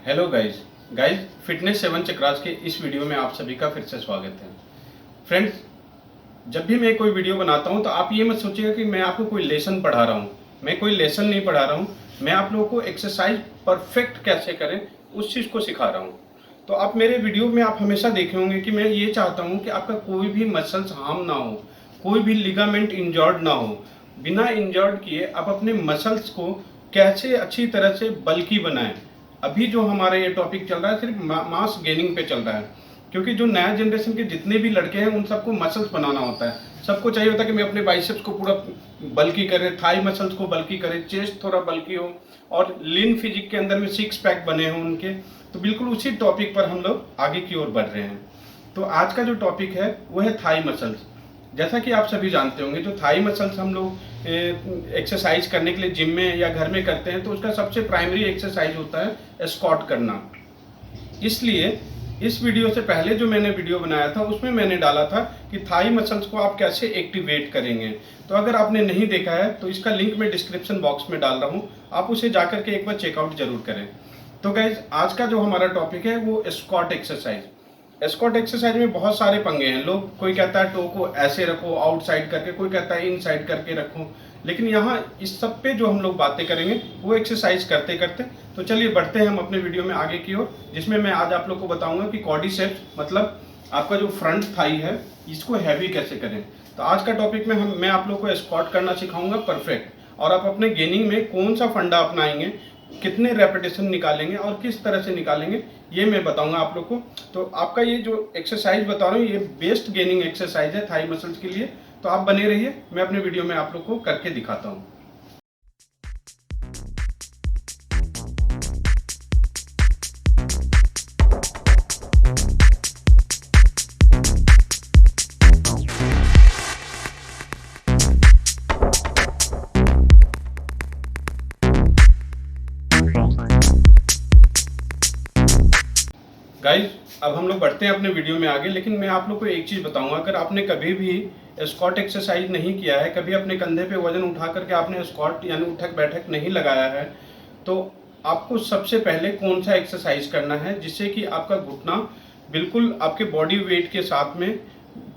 Hello guys fitness 7 chakras के इस video में आप सभी का फिर से स्वागत है। फ्रेंड्स, जब भी मैं कोई वीडियो बनाता हूं तो आप ये मत सोचिएगा कि मैं आपको कोई लेसन पढ़ा रहा हूं। मैं कोई लेसन नहीं पढ़ा रहा हूं, मैं आप लोगों को एक्सरसाइज परफेक्ट कैसे करें उस चीज़ को सिखा रहा हूं। तो आप मेरे वीडियो में आप हमेशा देखे होंगे कि मैं ये चाहता हूँ कि आपका कोई भी मसल्स हार्म ना हो, कोई भी लिगामेंट इंजर्ड ना हो। बिना इंजर्ड किए आप अपने मसल्स को कैसे अच्छी तरह से बल्कि बनाएं। अभी जो हमारा ये टॉपिक चल रहा है सिर्फ मास गेनिंग पे चल रहा है, क्योंकि जो नया जनरेशन के जितने भी लड़के हैं उन सबको मसल्स बनाना होता है। सबको चाहिए होता है कि मैं अपने बाइसेप्स को पूरा बल्कि करे, थाई मसल्स को बल्कि करे, चेस्ट थोड़ा बल्कि हो और लीन फिजिक के अंदर में सिक्स पैक बने हों उनके। तो बिल्कुल उसी टॉपिक पर हम लोग आगे की ओर बढ़ रहे हैं। तो आज का जो टॉपिक है वो है थाई मसल्स। जैसा कि आप सभी जानते होंगे, जो थाई मसल्स हम लोग एक्सरसाइज करने के लिए जिम में या घर में करते हैं तो उसका सबसे प्राइमरी एक्सरसाइज होता है स्क्वाट करना। इसलिए इस वीडियो से पहले जो मैंने वीडियो बनाया था उसमें मैंने डाला था कि थाई मसल्स को आप कैसे एक्टिवेट करेंगे। तो अगर आपने नहीं देखा है तो इसका लिंक मैं डिस्क्रिप्शन बॉक्स में डाल रहा हूँ, आप उसे जाकर के एक बार चेकआउट जरूर करें। तो गाइज, आज का जो हमारा टॉपिक है वो स्क्वाट एक्सरसाइज। स्क्वाट एक्सरसाइज में बहुत सारे पंगे हैं। लोग, कोई कहता है टो को ऐसे रखो आउटसाइड करके, कोई कहता है इनसाइड करके रखो, लेकिन यहाँ इस सब पे जो हम लोग बातें करेंगे वो एक्सरसाइज करते करते। तो चलिए बढ़ते हैं हम अपने वीडियो में आगे की ओर, जिसमें मैं आज आप लोग को बताऊंगा कि क्वाड्रिसेप्स मतलब आपका जो फ्रंट थाई है इसको हैवी कैसे करें। तो आज का टॉपिक में मैं आप लोग को स्क्वाट करना सिखाऊंगा परफेक्ट, और आप अपने गेनिंग में कौन सा फंडा अपनाएंगे, कितने रेपिटेशन निकालेंगे और किस तरह से निकालेंगे ये मैं बताऊंगा आप लोग को। तो आपका ये जो एक्सरसाइज बता रहा हूँ ये बेस्ट गेनिंग एक्सरसाइज है थाई मसल्स के लिए। तो आप बने रहिए, मैं अपने वीडियो में आप लोग को करके दिखाता हूँ। गाइज, अब हम लोग बढ़ते हैं अपने वीडियो में आगे, लेकिन मैं आप लोग को एक चीज़ बताऊंगा। अगर आपने कभी भी स्क्वाट एक्सरसाइज नहीं किया है, कभी अपने कंधे पे वजन उठा करके आपने स्क्वाट यानी उठक बैठक नहीं लगाया है, तो आपको सबसे पहले कौन सा एक्सरसाइज करना है जिससे कि आपका घुटना बिल्कुल आपके बॉडी वेट के साथ में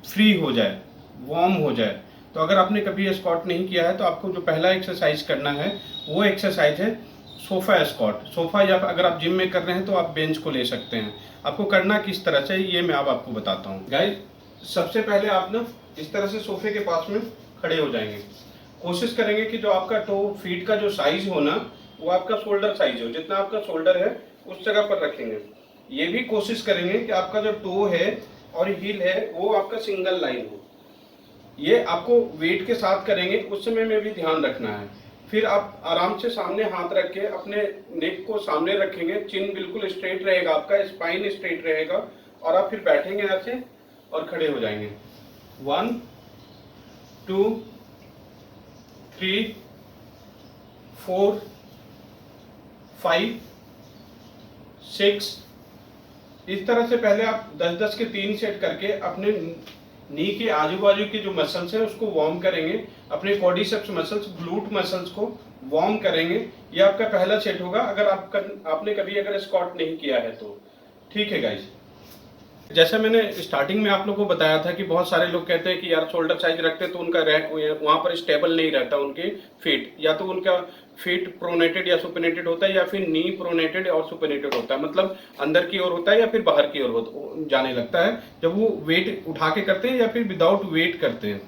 फ्री हो जाए, वार्म हो जाए। तो अगर आपने कभी स्क्वाट नहीं किया है तो आपको जो पहला एक्सरसाइज करना है वो एक्सरसाइज है सोफा स्क्वाट। सोफा, या अगर आप जिम में कर रहे हैं तो आप बेंच को ले सकते हैं। आपको करना किस तरह से ये मैं अब आपको बताता हूँ। गाइस, सबसे पहले आप ना इस तरह से सोफे के पास में खड़े हो जाएंगे। कोशिश करेंगे कि जो आपका टो फीट का जो साइज हो ना वो आपका शोल्डर साइज हो, जितना आपका शोल्डर है उस जगह पर रखेंगे। ये भी कोशिश करेंगे कि आपका जो टो है और हील है वो आपका सिंगल लाइन हो। ये आपको वेट के साथ करेंगे, उस समय में भी ध्यान रखना है। फिर आप आराम से सामने हाथ रख के अपने नेक को सामने रखेंगे, चिन बिल्कुल स्ट्रेट रहेगा, आपका स्पाइन स्ट्रेट रहेगा, और आप फिर बैठेंगे ऐसे और खड़े हो जाएंगे। 1 2 3 4 5 6। इस तरह से पहले आप 10-10 के 3 सेट करके अपने नी के आजू बाजू के जो मसल्स हैं उसको वार्म करेंगे। अपने क्वाड्रिसेप्स मसल्स, ग्लूट मसल्स को वार्म करेंगे। ये आपका पहला सेट होगा अगर आपने कभी अगर स्क्वाट नहीं किया है तो। ठीक है गाइस, जैसा मैंने स्टार्टिंग में आप लोगों को बताया था कि बहुत सारे लोग कहते हैं कि यार शोल्डर साइज रखते हैं तो उनका वहाँ पर स्टेबल नहीं रहता उनके फीट, या तो उनका फीट प्रोनेटेड या सुपेनेटेड होता है, या फिर नी प्रोनेटेड और सुपेनेटेड होता है, मतलब अंदर की ओर होता है या फिर बाहर की ओर जाने लगता है जब वो वेट उठा के करते हैं या फिर विदाउट वेट करते हैं।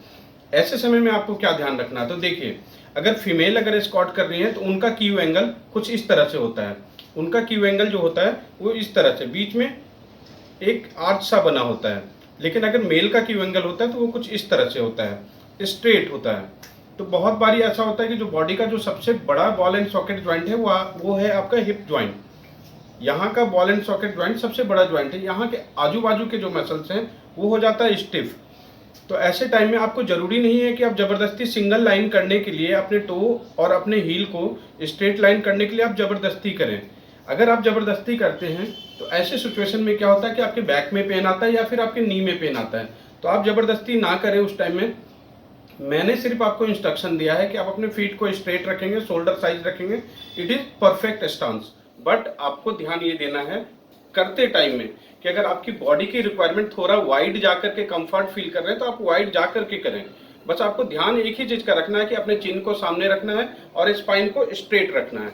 ऐसे समय में आपको क्या ध्यान रखना है, तो देखिए, अगर फीमेल अगर स्क्वाट कर रही है तो उनका क्यू एंगल कुछ इस तरह से होता है। उनका क्यू एंगल जो होता है वो इस तरह से बीच में एक आर्च सा बना होता है, लेकिन अगर मेल का क्यू एंगल होता है तो वो कुछ इस तरह से होता है, स्ट्रेट होता है। तो बहुत बारी ऐसा होता है कि जो बॉडी का जो सबसे बड़ा बॉल एंड सॉकेट ज्वाइंट है वो है आपका हिप ज्वाइंट। यहाँ का बॉल एंड सॉकेट ज्वाइंट सबसे बड़ा ज्वाइंट है, यहाँ के आजू बाजू के जो मसल्स हैं वो हो जाता है स्टिफ। तो ऐसे टाइम में आपको जरूरी नहीं है कि आप जबरदस्ती सिंगल लाइन करने के लिए अपने टो और अपने हील को स्ट्रेट लाइन करने के लिए आप जबरदस्ती करें। अगर आप जबरदस्ती करते हैं तो ऐसे सिचुएशन में क्या होता है कि आपके बैक में पेन आता है या फिर आपके नी में पेन आता है। तो आप जबरदस्ती ना करें उस टाइम में। मैंने सिर्फ आपको इंस्ट्रक्शन दिया है कि आप अपने फीट को स्ट्रेट रखेंगे, शोल्डर साइज रखेंगे, it is perfect stance. But आपको ध्यान ये देना है करते टाइम में कि अगर आपकी बॉडी की रिक्वायरमेंट थोड़ा वाइड जाकर के कंफर्ट फील कर रहे हैं तो आप वाइड जाकर के करें। बस आपको ध्यान एक ही चीज का रखना है कि अपने चिन को सामने रखना है और स्पाइन को स्ट्रेट रखना है,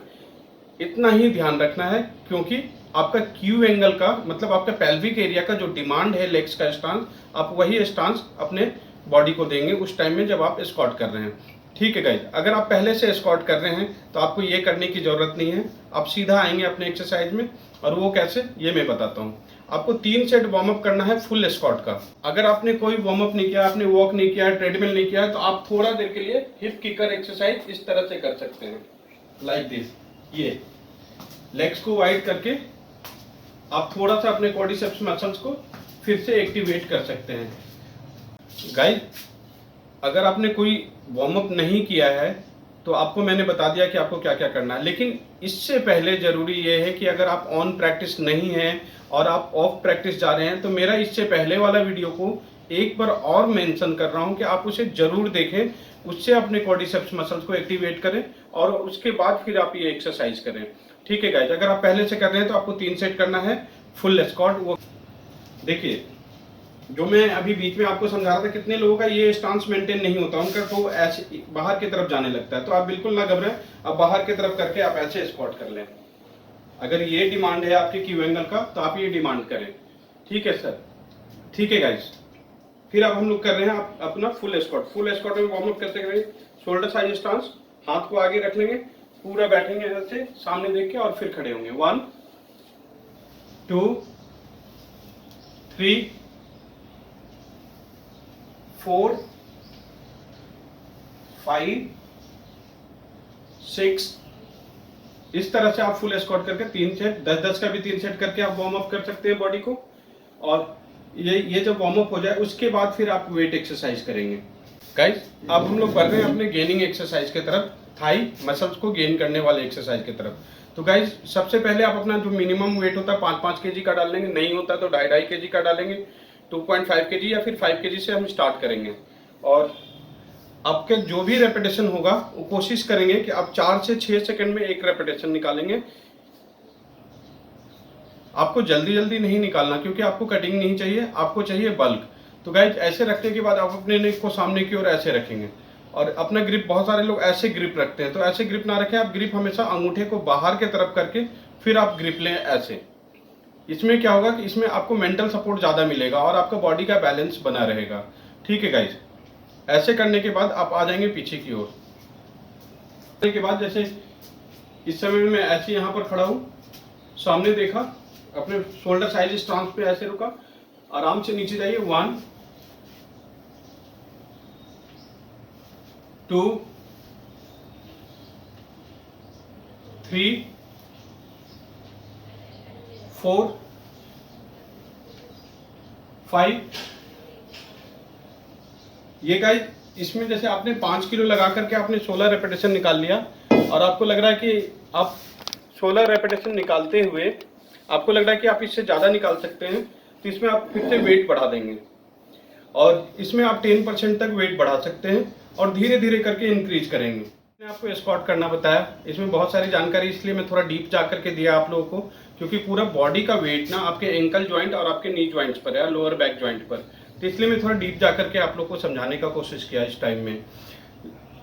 इतना ही ध्यान रखना है। क्योंकि आपका क्यू एंगल का मतलब आपका पेल्विक एरिया का जो डिमांड है लेग्स का स्टांस, आप वही स्टांस अपने बॉडी को देंगे उस टाइम में जब आप स्क्वाट कर रहे हैं। ठीक है गाइस, अगर आप पहले से स्क्वाट कर रहे हैं तो आपको ये करने की जरूरत नहीं है, आप सीधा आएंगे अपने एक्सरसाइज में। और वो कैसे, ये मैं बताता हूँ। आपको 3 सेट वार्म अप करना है फुल स्क्वाट का। अगर आपने कोई वार्म अप नहीं किया, आपने वॉक नहीं किया, ट्रेडमिल नहीं किया, तो आप थोड़ा देर के लिए हिप किकर एक्सरसाइज इस तरह से कर सकते हैं, लाइक दिस। ये लेग्स को वाइड करके आप थोड़ा सा अपने क्वाड्रिसेप्स मसल्स को फिर से एक्टिवेट कर सकते हैं। गाइस, अगर आपने कोई वार्म अप नहीं किया है तो आपको मैंने बता दिया कि आपको क्या क्या करना है, लेकिन इससे पहले जरूरी ये है कि अगर आप ऑन प्रैक्टिस नहीं है और आप ऑफ प्रैक्टिस जा रहे हैं तो मेरा इससे पहले वाला वीडियो को एक बार और मेंशन कर रहा हूं कि आप उसे जरूर देखें, उससे अपने क्वाड्रिसेप्स मसल्स को एक्टिवेट करें और उसके बाद फिर आप ये एक्सरसाइज करें। ठीक है गाइस, अगर आप पहले से कर रहे हैं तो आपको 3 सेट करना है फुल स्क्वाट। वो देखिए, जो मैं अभी बीच में आपको समझा रहा था, कितने लोगों का ये स्टांस मेंटेन नहीं होता, उनका तो ऐसे बाहर की तरफ जाने लगता है। तो आप बिल्कुल ना घबराएं, आप बाहर की तरफ करके आप ऐसे स्क्वाट कर लें। अगर ये डिमांड है आपके क्यू एंगल का तो आप ये डिमांड करें। ठीक है सर, ठीक है गाइस। फिर अब हम लोग कर रहे हैं अपना फुल स्क्वाट। फुल स्क्वाट में वार्म अप करते हुए शोल्डर साइड स्टांस, हाथ को आगे रख लेंगे, पूरा बैठेंगे ऐसे सामने देख के और फिर खड़े होंगे। 1 2 3 4 5 6। इस तरह से आप फुल स्क्वाट करके 3 सेट 10-10 का भी 3 सेट करके आप वार्म अप कर सकते हैं बॉडी को। और ये जब वार्म अप हो जाए उसके बाद फिर आप वेट एक्सरसाइज करेंगे। गाइस, अब हम लोग बढ़ रहे हैं अपने गेनिंग एक्सरसाइज की तरफ, थाई मसल्स को गेन करने वाले एक्सरसाइज की तरफ। तो गाइस, सबसे पहले आप अपना जो मिनिमम वेट होता है 5-5 केजी का डाल लेंगे, नहीं होता तो 2.5 केजी का डालेंगे। 2.5 केजी या फिर 5 केजी से हम स्टार्ट करेंगे। और आपके जो भी रेपिटेशन होगा वो कोशिश करेंगे कि आप 4 से 6 सेकंड में एक रेपिटेशन निकालेंगे। आपको जल्दी जल्दी नहीं निकालना, क्योंकि आपको कटिंग नहीं चाहिए, आपको चाहिए बल्क। तो गाइस, ऐसे रखने के बाद आप अपने नेक को सामने की ओर ऐसे रखेंगे और अपना ग्रिप, बहुत सारे लोग ऐसे ग्रिप रखते हैं, तो ऐसे ग्रिप ना रखें। आप ग्रिप हमेशा अंगूठे को बाहर के तरफ करके फिर आप ग्रिप लें ऐसे। इसमें क्या होगा कि इसमें आपको मेंटल सपोर्ट ज़्यादा मिलेगा और आपका बॉडी का बैलेंस बना रहेगा। ठीक है गाइस, ऐसे करने के बाद आप आ जाएंगे पीछे की ओर। के बाद जैसे इस समय मैं ऐसे यहाँ पर खड़ा हूँ, सामने देखा, अपने शोल्डर साइड स्टांस पे ऐसे रुका, आराम से नीचे जाइए। 1 2 3 4 5। ये गाइस, इसमें जैसे आपने 5 किलो लगा करके आपने 16 रेपिटेशन निकाल लिया और आपको लग रहा है कि आप 16 रेपिटेशन निकालते हुए आपको लग रहा है कि आप इससे ज़्यादा निकाल सकते हैं, तो इसमें आप फिर से वेट बढ़ा देंगे और इसमें आप 10% तक वेट बढ़ा सकते हैं और धीरे धीरे करके इंक्रीज करेंगे। मैंने आपको स्क्वाट करना बताया, इसमें बहुत सारी जानकारी इसलिए मैं थोड़ा डीप जा करके दिया आप लोगों को, क्योंकि पूरा बॉडी का वेट ना आपके एंकल ज्वाइंट और आपके नी ज्वाइंट्स पर है, लोअर बैक ज्वाइंट पर। तो इसलिए मैं थोड़ा डीप जा करके आप लोग को समझाने का कोशिश किया इस टाइम में।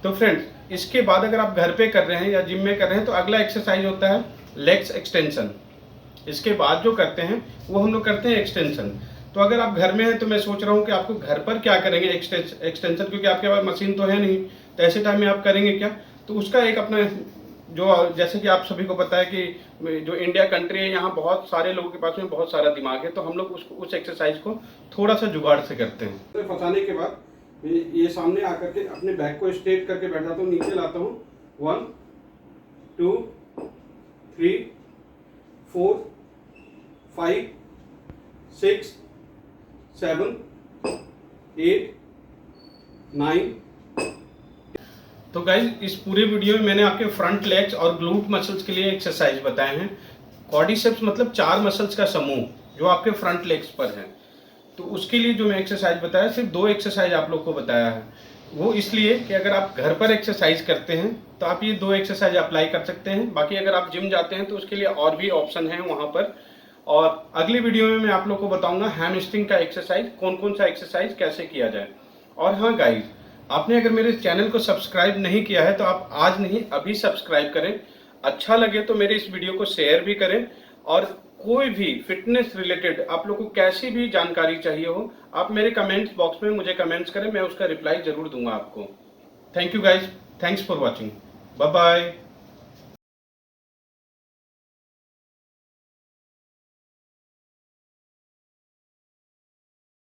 तो फ्रेंड्स, इसके बाद अगर आप घर पे कर रहे हैं या जिम में कर रहे हैं तो अगला एक्सरसाइज होता है लेग्स एक्सटेंशन। इसके बाद जो करते हैं वो हम लोग करते हैं एक्सटेंशन। तो अगर आप घर में हैं तो मैं सोच रहा हूँ कि आपको घर पर क्या करेंगे एक्सटेंशन, क्योंकि आपके पास मशीन तो है नहीं, तो ऐसे टाइम में आप करेंगे क्या। तो उसका एक अपना जो, जैसे कि आप सभी को पता है कि जो इंडिया कंट्री है, यहाँ बहुत सारे लोगों के पास में बहुत सारा दिमाग है, तो हम लोग उस एक्सरसाइज को थोड़ा सा जुगाड़ से करते हैं। फंसाने के बाद ये सामने आकर के अपने बैक को स्ट्रेट करके बैठ जाता हूँ, नीचे लाता हूँ। 1 2 3 4 5 6 7 8 9। तो गाइज, इस पूरे वीडियो में मैंने आपके फ्रंट लेग्स और ग्लूट मसल्स के लिए एक्सरसाइज बताए हैं। क्वाड्रिसेप्स मतलब 4 मसल्स का समूह जो आपके फ्रंट लेग्स पर है, तो उसके लिए जो मैं एक्सरसाइज बताया, सिर्फ 2 एक्सरसाइज आप लोग को बताया है। वो इसलिए कि अगर आप घर पर एक्सरसाइज करते हैं तो आप ये 2 एक्सरसाइज अप्लाई कर सकते हैं। बाकी अगर आप जिम जाते हैं तो उसके लिए और भी ऑप्शन हैं वहाँ पर। और अगली वीडियो में मैं आप लोग को बताऊंगा हैमस्ट्रिंग का एक्सरसाइज, कौन कौन सा एक्सरसाइज कैसे किया जाए। और हाँ गाइज, आपने अगर मेरे चैनल को सब्सक्राइब नहीं किया है तो आप आज नहीं अभी सब्सक्राइब करें। अच्छा लगे तो मेरे इस वीडियो को शेयर भी करें। और कोई भी फिटनेस रिलेटेड आप लोग को कैसी भी जानकारी चाहिए हो, आप मेरे कमेंट्स बॉक्स में मुझे कमेंट्स करें, मैं उसका रिप्लाई जरूर दूंगा आपको। Thank you guys, thanks for watching, bye bye.